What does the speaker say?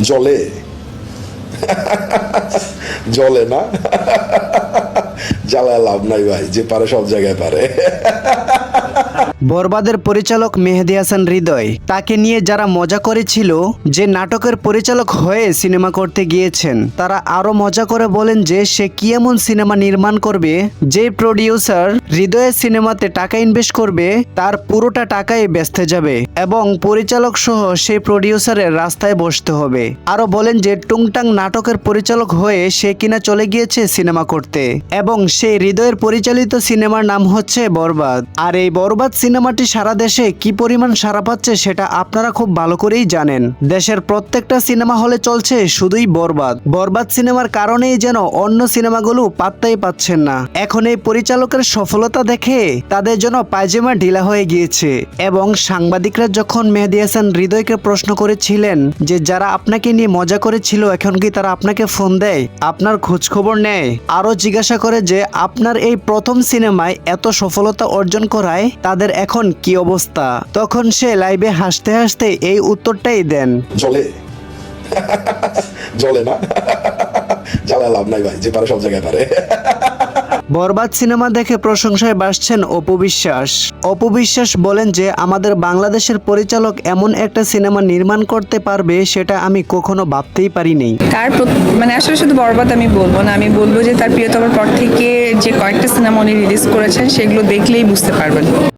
জলে জলে না জ্বালায় লাভ নাই ভাই, যে পারে সব জায়গায় পারে। বরবাদের পরিচালক মেহেদী হাসান হৃদয়, তাকে নিয়ে যারা মজা করেছিল যে নাটকের পরিচালক হয়ে সিনেমা করতে গিয়েছেন, তারা আরো মজা করে বলেন যে সে কি এমন সিনেমা নির্মাণ করবে যে প্রডিউসার হৃদয়ের সিনেমাতে টাকা ইনভেস্ট করবে তার পুরোটা টাকাই বেচতে যাবে এবং পরিচালক সহ সেই প্রডিউসারের রাস্তায় বসতে হবে। আরো বলেন যে টুংটাং নাটকের পরিচালক হয়ে সে কিনা চলে গিয়েছে সিনেমা করতে এবং সেই হৃদয়ের পরিচালিত সিনেমার নাম হচ্ছে বরবাদ। আর এই বরবাদ সিনেমাটি সারা দেশে কি পরিমাণ সাড়া পাচ্ছে সেটা আপনারা খুব ভালো করেই জানেন। দেশের প্রত্যেকটা সিনেমা হলে চলছে শুধুই বরবাদ। বরবাদ সিনেমার কারণেই যেন অন্য সিনেমাগুলো পাত্তাই পাচ্ছেন না। এখন এই পরিচালকের সফলতা দেখে তাদের জন্য পায়জামা ঢিলা হয়ে গিয়েছে এবং সাংবাদিকরা যখন মেহেদী হাসান হৃদয়কে প্রশ্ন করেছিলেন যে যারা আপনাকে নিয়ে মজা করেছিল এখন কি তারা আপনাকে ফোন দেয়, আপনার খোঁজ খবর নেয়, আরো জিজ্ঞাসা করে যে আপনার এই প্রথম সিনেমায় এত সফলতা অর্জন করায় তাদের এখন কি অবস্থা, তখন সে লাইভে হাসতে হাসতে এই উত্তরটাই দেন, জলে জলে না জ্বালায় লাভ নাই ভাই, যে পারে সব জায়গায় পারে। বরবাদ সিনেমা দেখে প্রশংসায় ভাসছেন অপু বিশ্বাস। অপু বিশ্বাস বলেন যে আমাদের বাংলাদেশের পরিচালক এমন একটা সিনেমা নির্মাণ করতে পারবে সেটা আমি কখনো ভাবতেই পারিনি। তার মানে আসলে শুধু বরবাদ আমি বলবো না, আমি বলবো যে তার প্রিয়তমার পর থেকে যে কয়েকটা সিনেমা উনি রিলিজ করেছেন সেগুলো দেখলেই বুঝতে পারবেন।